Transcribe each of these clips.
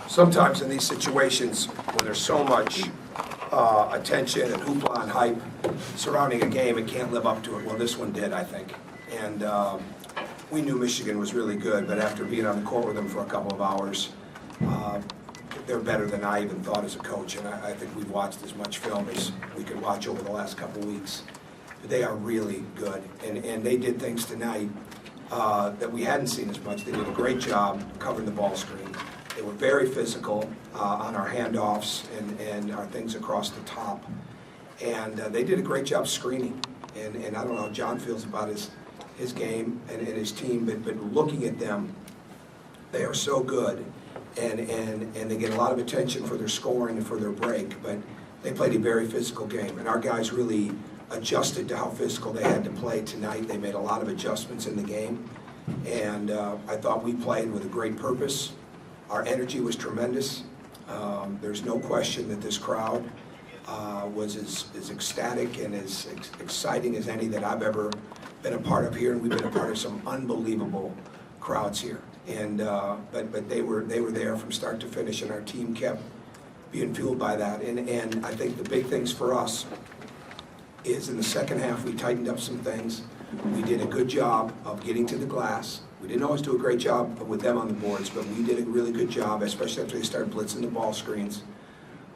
sometimes in these situations when there's so much attention and hoopla and hype surrounding a game, it can't live up to it. Well, this one did, I think. And we knew Michigan was really good, but after being on the court with them for a couple of hours, they're better than I even thought as a coach. And I think we've watched as much film as we could watch over the last couple of weeks. But they are really good. And they did things tonight that we hadn't seen as much. They did a great job covering the ball screen. They were very physical on our handoffs and our things across the top. And they did a great job screening. And I don't know how John feels about his game and his team, but looking at them, they are so good. And they get a lot of attention for their scoring and for their break, but they played a very physical game. And our guys really adjusted to how physical they had to play tonight. They made a lot of adjustments in the game. And I thought we played with a great purpose. Our energy was tremendous. There's no question that this crowd was as ecstatic and as exciting as any that I've ever been a part of here, and we've been a part of some unbelievable crowds here. And but they were there from start to finish, and our team kept being fueled by that. And I think the big things for us is in the second half we tightened up some things. We did a good job of getting to the glass. We didn't always do a great job with them on the boards, but we did a really good job, especially after they started blitzing the ball screens,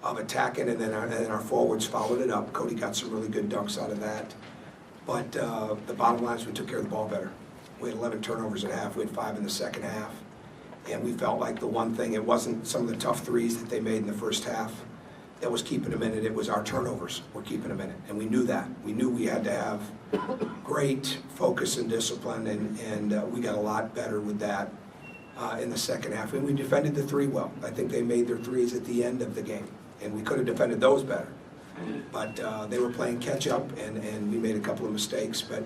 of attacking, and then our forwards followed it up. Cody got some really good dunks out of that. But the bottom line is we took care of the ball better. We had 11 turnovers at half. We had 5 in the second half. And we felt like the one thing, it wasn't some of the tough threes that they made in the first half that was keeping them in it. It was our turnovers were keeping them in it. And we knew that. We knew we had to have great focus and discipline, and we got a lot better with that in the second half. And we defended the three well. I think they made their threes at the end of the game, and we could have defended those better. But they were playing catch-up, and we made a couple of mistakes. But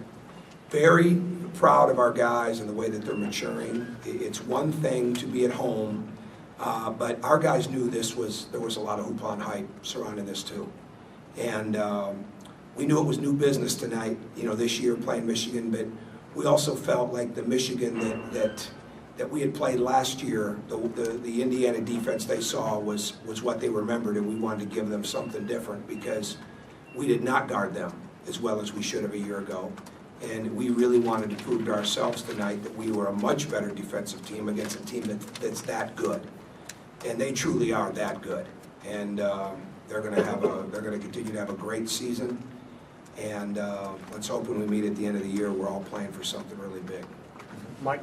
very proud of our guys and the way that they're maturing. It's one thing to be at home, but our guys knew there was a lot of hoopla and hype surrounding this too. And we knew it was new business tonight, this year playing Michigan, but we also felt like the Michigan that we had played last year, the Indiana defense they saw was what they remembered, and we wanted to give them something different because we did not guard them as well as we should have a year ago. And we really wanted to prove to ourselves tonight that we were a much better defensive team against a team that's that good. And they truly are that good. And they're going to continue to have a great season. And let's hope when we meet at the end of the year, we're all playing for something really big. Mike?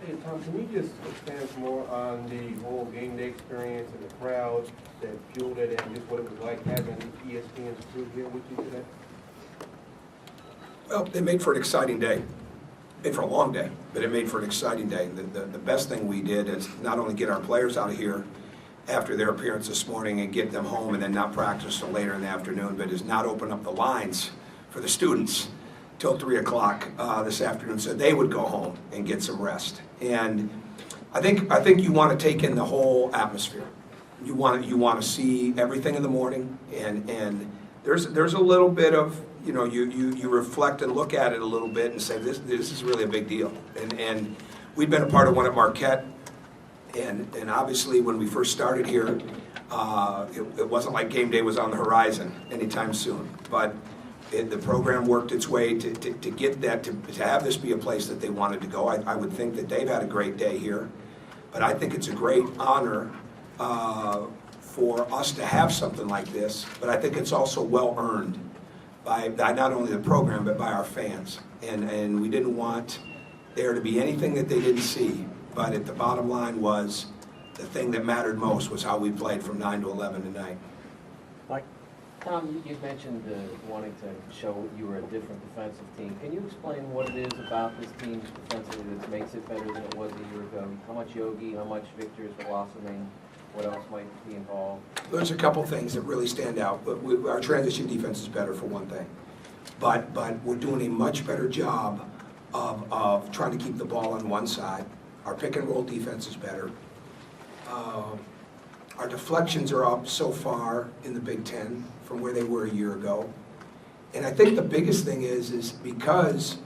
Hey, Tom, can you just expand some more on the whole game day experience and the crowd that fueled it, and just what it was like having ESPN's crew here with you today? Well, it made for an exciting day. It made for a long day, but it made for an exciting day. The best thing we did is not only get our players out of here after their appearance this morning and get them home and then not practice till later in the afternoon, but is not open up the lines for the students till 3 o'clock this afternoon, so they would go home and get some rest. And I think you want to take in the whole atmosphere. You want to see everything in the morning, and there's a little bit of you reflect and look at it a little bit and say this is really a big deal. And we've been a part of one at Marquette, and obviously when we first started here, it wasn't like game day was on the horizon anytime soon, but the program worked its way to get that, to have this be a place that they wanted to go. I would think that they've had a great day here, but I think it's a great honor for us to have something like this, but I think it's also well earned by not only the program but by our fans. And we didn't want there to be anything that they didn't see, but at the bottom line was the thing that mattered most was how we played from 9 to 11 tonight. Mike? Tom, you mentioned wanting to show you were a different defensive team. Can you explain what it is about this team defensively that makes it better than it was a year ago? How much Yogi, how much Victor is blossoming? What else might be involved? There's a couple things that really stand out. But our transition defense is better for one thing. But we're doing a much better job of trying to keep the ball on one side. Our pick and roll defense is better. Our deflections are up so far in the Big Ten from where they were a year ago. And I think the biggest thing is because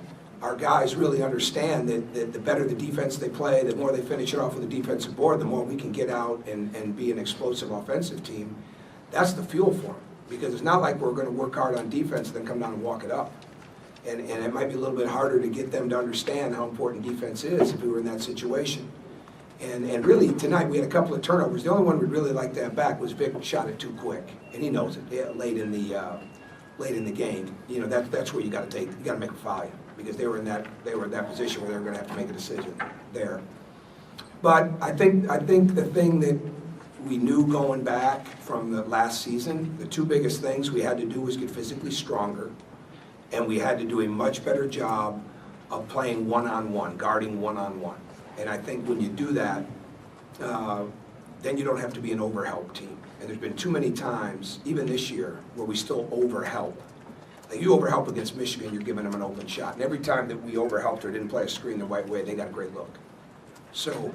our guys really understand that the better the defense they play, the more they finish it off with the defensive board, the more we can get out and be an explosive offensive team. That's the fuel for them, because it's not like we're going to work hard on defense and then come down and walk it up. And it might be a little bit harder to get them to understand how important defense is if we were in that situation. And really, tonight we had a couple of turnovers. The only one we'd really like to have back was Vic shot it too quick, and he knows it. Yeah, late in the game, you know, that's where you got to make a foul, because they were in that position where they were going to have to make a decision there. But I think the thing that we knew going back from the last season, the two biggest things we had to do was get physically stronger, and we had to do a much better job of playing one-on-one, guarding one-on-one. And I think when you do that, then you don't have to be an overhelp team. And there's been too many times, even this year, where we still overhelp. Like you overhelp against Michigan, you're giving them an open shot. And every time that we overhelped or didn't play a screen the right way, they got a great look. So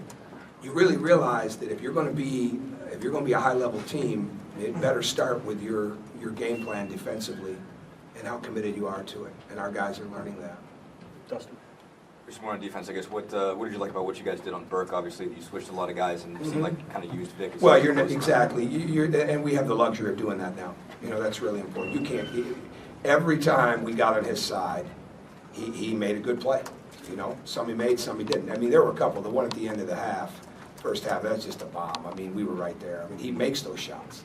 you really realize that if you're going to be a high-level team, it better start with your game plan defensively and how committed you are to it. And our guys are learning that. Dustin. Just more on defense, I guess. What did you like about what you guys did on Burke? Obviously, you switched a lot of guys and it seemed like you kind of used Vic. Well, exactly. And we have the luxury of doing that now. You know, that's really important. You can't. Every time we got on his side, he made a good play. You know, some he made, some he didn't. I mean, there were a couple. The one at the end of the first half, that's just a bomb. I mean, we were right there. I mean, he makes those shots.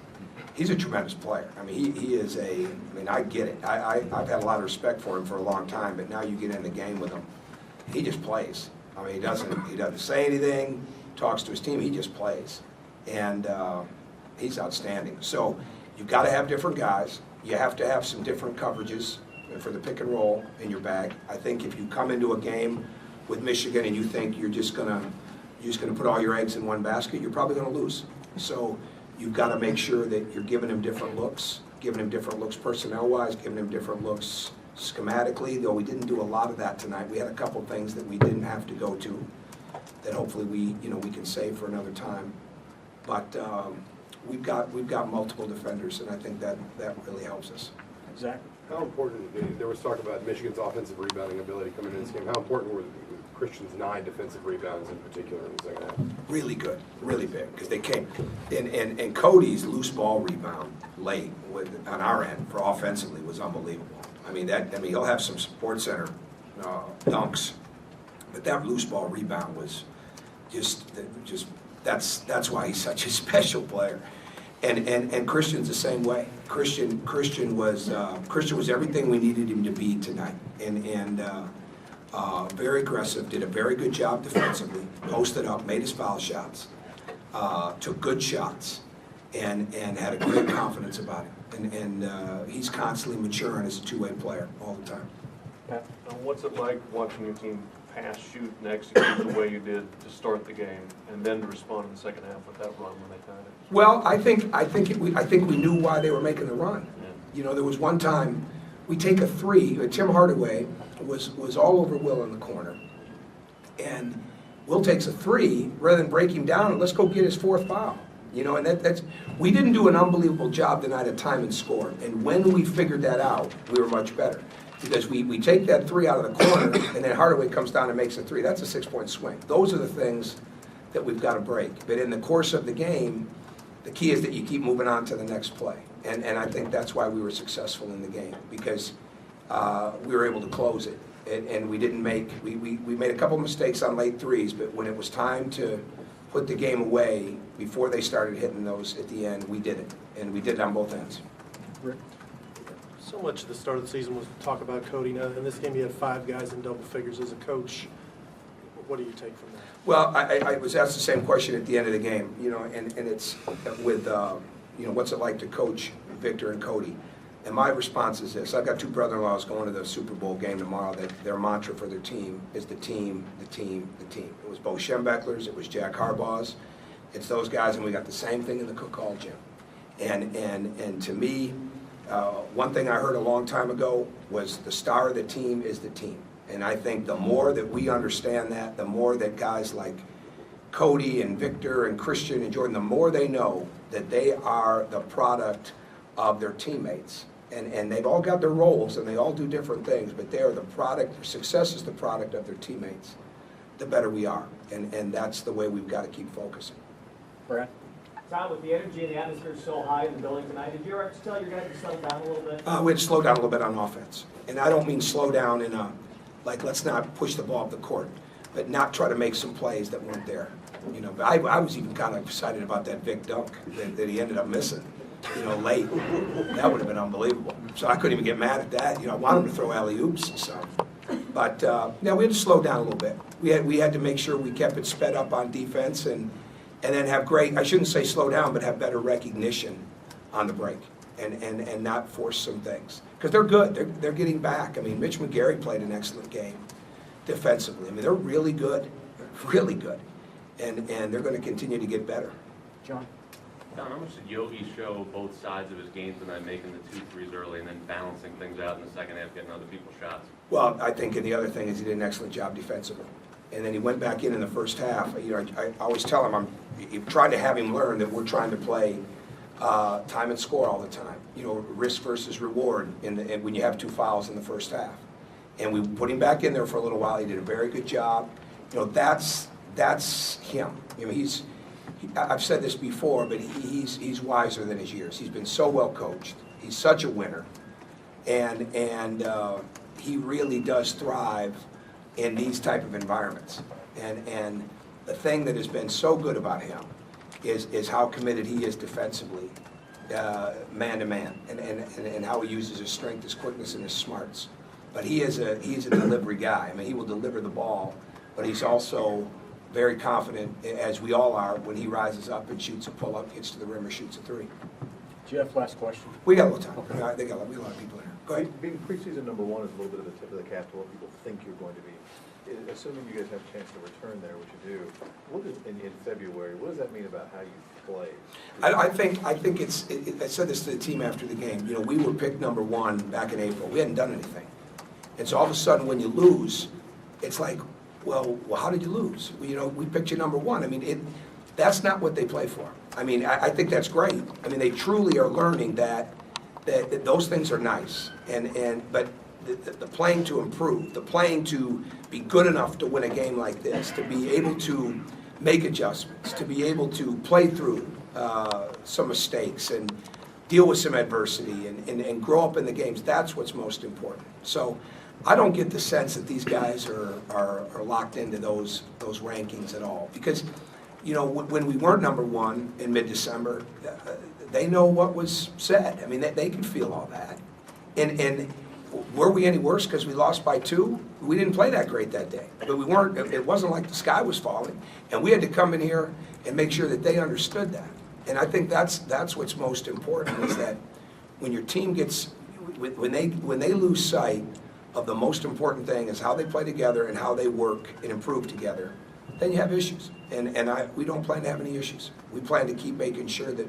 He's a tremendous player. I mean, he is I get it. I've had a lot of respect for him for a long time, but now you get in the game with him. He just plays. I mean, he doesn't say anything, talks to his team, he just plays. And he's outstanding. So you've got to have different guys. You have to have some different coverages for the pick and roll in your bag. I think if you come into a game with Michigan and you think you're just gonna put all your eggs in one basket, you're probably gonna lose. So you've got to make sure that you're giving him different looks personnel-wise, giving him different looks schematically, though we didn't do a lot of that tonight. We had a couple things that we didn't have to go to that hopefully we can save for another time. But we've got multiple defenders, and I think that really helps us. Exactly. How important, there was talk about Michigan's offensive rebounding ability coming into this game. How important were Christian's 9 defensive rebounds in particular in the second half? Really good, really big, because they came. And Cody's loose ball rebound late on our end for offensively was unbelievable. I mean, he'll have some support center dunks, but that loose ball rebound was just that's why he's such a special player. And Christian's the same way. Christian was everything we needed him to be tonight, and very aggressive, did a very good job defensively, posted up, made his foul shots, took good shots, and had a great confidence about him. And he's constantly maturing as a two-way player all the time. Pat? What's it like watching your team pass, shoot, and execute the way you did to start the game, and then to respond in the second half with that run when they tied it? Well, I think we knew why they were making the run. Yeah. You know, there was one time we take a three. Tim Hardaway was all over Will in the corner, and Will takes a three rather than break him down and let's go get his 4th foul. You know, and that's we didn't do an unbelievable job tonight at time and score. And when we figured that out, we were much better. Because we take that 3 out of the corner, and then Hardaway comes down and makes a 3. That's a 6-point swing. Those are the things that we've got to break. But in the course of the game, the key is that you keep moving on to the next play. And I think that's why we were successful in the game, because we were able to close it. And we didn't we made a couple mistakes on late threes, but when it was time to put the game away before they started hitting those at the end, we did it. And we did it on both ends. Rick? So much of the start of the season was talk about Cody. Now, in this game, you had 5 guys in double figures as a coach. What do you take from that? Well, I was asked the same question at the end of the game, you know, and it's with, you know, what's it like to coach Victor and Cody? And my response is this. I've got 2 brother-in-laws going to the Super Bowl game tomorrow. Their mantra for their team is the team, the team, the team. It was Bo Schembechler's, it was Jack Harbaugh's. It's those guys, and we got the same thing in the Cook Hall gym. And to me, one thing I heard a long time ago was the star of the team is the team. And I think the more that we understand that, the more that guys like Cody and Victor and Christian and Jordan, the more they know that they are the product of their teammates, And they've all got their roles, and they all do different things, but they are the product, their success is the product of their teammates, the better we are. And that's the way we've got to keep focusing. Brad? Tom, with the energy and the atmosphere so high in the building tonight, did you ever tell your guys to settle down a little bit? We had to slow down a little bit on offense. And I don't mean slow down in a, like, let's not push the ball up the court, but not try to make some plays that weren't there. You know, but I was even kind of excited about that Vic dunk that he ended up missing, you know, late. That would have been unbelievable. So I couldn't even get mad at that. You know, I wanted him to throw alley-oops, so. But, yeah, we had to slow down a little bit. We had to make sure we kept it sped up on defense and then have great, I shouldn't say slow down, but have better recognition on the break and not force some things. Because they're good. They're getting back. I mean, Mitch McGarry played an excellent game defensively. I mean, they're really good. Really good. And they're going to continue to get better. John? Don, how much did Yogi show both sides of his game tonight, making the 2 threes early and then balancing things out in the second half, getting other people's shots? Well, I think, and the other thing is he did an excellent job defensively. And then he went back in the first half. You know, I always tell him, I'm trying to have him learn that we're trying to play time and score all the time. You know, risk versus reward when you have 2 fouls in the first half. And we put him back in there for a little while. He did a very good job. You know, that's him. You know, I've said this before, but he's wiser than his years. He's been so well coached. He's such a winner, and he really does thrive in these type of environments. And the thing that has been so good about him is how committed he is defensively, man to man, and how he uses his strength, his quickness, and his smarts. But he's a delivery guy. I mean, he will deliver the ball, but he's also very confident, as we all are, when he rises up and shoots a pull-up, gets to the rim, or shoots a 3. Jeff, last question. We got a little time. We got a lot of people here. Go ahead. Being preseason number 1 is a little bit of the tip of the cap to what people think you're going to be. Assuming you guys have a chance to return there, which you do, what does in February, what does that mean about how you play? I think I said this to the team after the game. You know, we were picked number 1 back in April. We hadn't done anything. And so all of a sudden when you lose, it's like, well, how did you lose? You know, we picked you number 1. I mean, that's not what they play for. I mean, I think that's great. I mean, they truly are learning that those things are nice. But the playing to improve, the playing to be good enough to win a game like this, to be able to make adjustments, to be able to play through some mistakes and deal with some adversity and grow up in the games, that's what's most important. So I don't get the sense that these guys are locked into those rankings at all. Because, you know, when we weren't number 1 in mid-December, they know what was said. I mean, they could feel all that. And were we any worse because we lost by 2? We didn't play that great that day. But we weren't, it wasn't like the sky was falling. And we had to come in here and make sure that they understood that. And I think that's what's most important, is that when your team gets, when they lose sight of the most important thing is how they play together and how they work and improve together, then you have issues. And we don't plan to have any issues. We plan to keep making sure that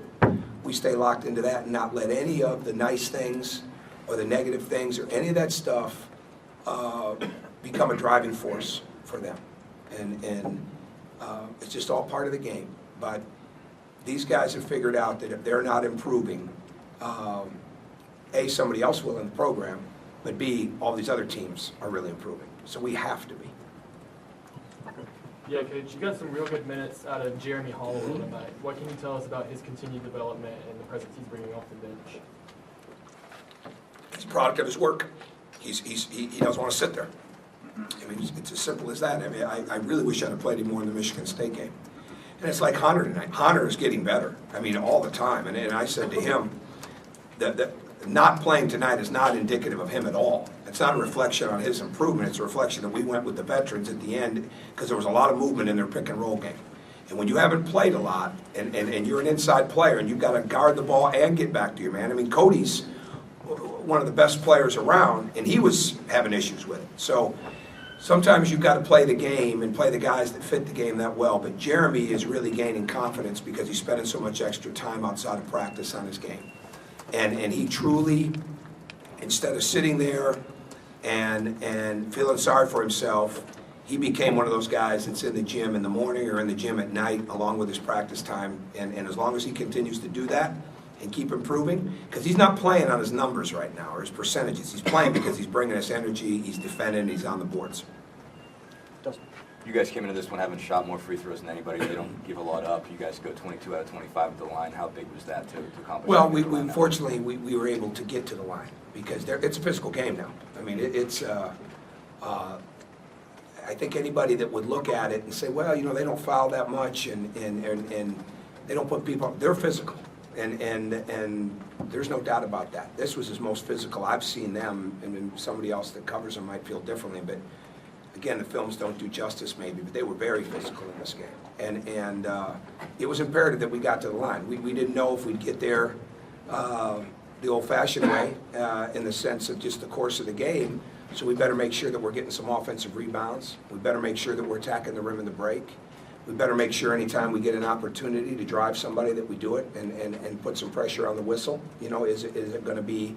we stay locked into that and not let any of the nice things or the negative things or any of that stuff become a driving force for them. And it's just all part of the game. But these guys have figured out that if they're not improving, A, somebody else will in the program, but B, all these other teams are really improving. So we have to be. Yeah, Coach, you got some real good minutes out of Jeremy Holloway tonight. What can you tell us about his continued development and the presence he's bringing off the bench? He's a product of his work. He doesn't want to sit there. I mean, it's as simple as that. I mean, I really wish I'd have played him more in the Michigan State game. And it's like Hunter tonight. Hunter is getting better. I mean, all the time. And I said to him that not playing tonight is not indicative of him at all. It's not a reflection on his improvement. It's a reflection that we went with the veterans at the end because there was a lot of movement in their pick and roll game. And when you haven't played a lot and you're an inside player and you've got to guard the ball and get back to your man. I mean, Cody's one of the best players around, and he was having issues with it. So sometimes you've got to play the game and play the guys that fit the game that well. But Jeremy is really gaining confidence because he's spending so much extra time outside of practice on his game. And he truly, instead of sitting there and feeling sorry for himself, he became one of those guys that's in the gym in the morning or in the gym at night along with his practice time. And as long as he continues to do that, and keep improving, because he's not playing on his numbers right now, or his percentages. He's playing because he's bringing us energy, he's defending, he's on the boards. You guys came into this one having shot more free throws than anybody. They don't give a lot up. You guys go 22 out of 25 at the line. How big was that to accomplish? Well, fortunately, we were able to get to the line, because it's a physical game now. I mean, I think anybody that would look at it and say, well, you know, they don't foul that much and they don't put people, they're physical. And there's no doubt about that. This was his most physical I've seen them, and then somebody else that covers them might feel differently, but again, the films don't do justice maybe, but they were very physical in this game. And it was imperative that we got to the line. We didn't know if we'd get there the old-fashioned way, in the sense of just the course of the game. So we better make sure that we're getting some offensive rebounds. We better make sure that we're attacking the rim in the break. We better make sure anytime we get an opportunity to drive somebody that we do it and put some pressure on the whistle. You know, is it going to be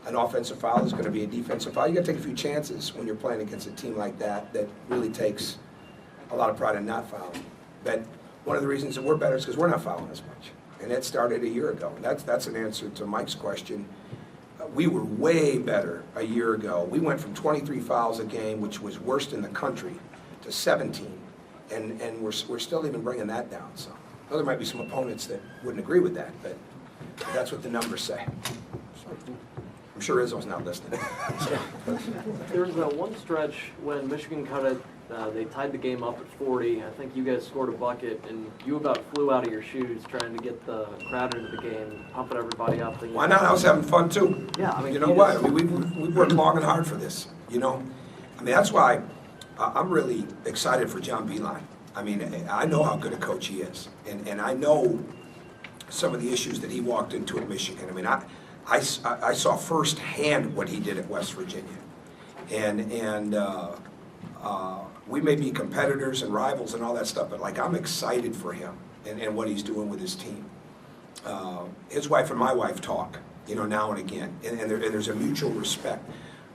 an offensive foul? Is it going to be a defensive foul? You got to take a few chances when you're playing against a team like that really takes a lot of pride in not fouling. But one of the reasons that we're better is because we're not fouling as much. And that started a year ago. And that's an answer to Mike's question. We were way better a year ago. We went from 23 fouls a game, which was worst in the country, to 17. And we're still even bringing that down. So there might be some opponents that wouldn't agree with that, but that's what the numbers say. I'm sure Izzo's not listening. There was that one stretch when Michigan cut it, they tied the game up at 40. I think you guys scored a bucket, and you about flew out of your shoes trying to get the crowd into the game, pumping everybody up. Why not? I was having fun too. Yeah, I mean, you know what? I mean, we worked long and hard for this. You know, I mean, that's why I'm really excited for John Beilein. I mean, I know how good a coach he is, and I know some of the issues that he walked into at Michigan. I mean, I saw firsthand what he did at West Virginia, and we may be competitors and rivals and all that stuff, but like I'm excited for him and what he's doing with his team. His wife and my wife talk, you know, now and again, and there's a mutual respect.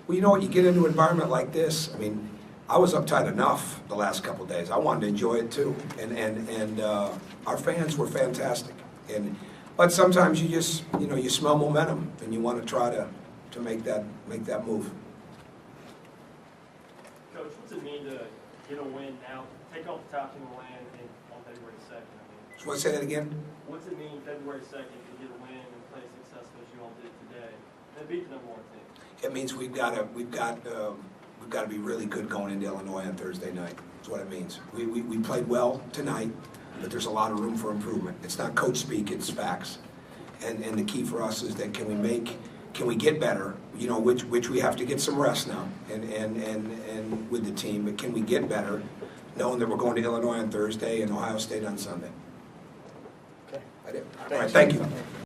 Well, you know what? You get into an environment like this. I mean, I was uptight enough the last couple of days. I wanted to enjoy it too, and our fans were fantastic. But sometimes you just, you know, you smell momentum and you want to try to make that move. Coach, what's it mean to get a win now, take off the top in the land on February 2nd? I mean, So let's say that again. what's it mean February 2nd to get a win and play successful as you all did today and beat the number one team? It means we've got to be really good going into Illinois on Thursday night. That's what it means. We played well tonight, but there's a lot of room for improvement. It's not coach speak, it's facts. And the key for us is that can we get better, you know, which we have to get some rest now and with the team, but can we get better knowing that we're going to Illinois on Thursday and Ohio State on Sunday? Okay. I did. All right, thank you.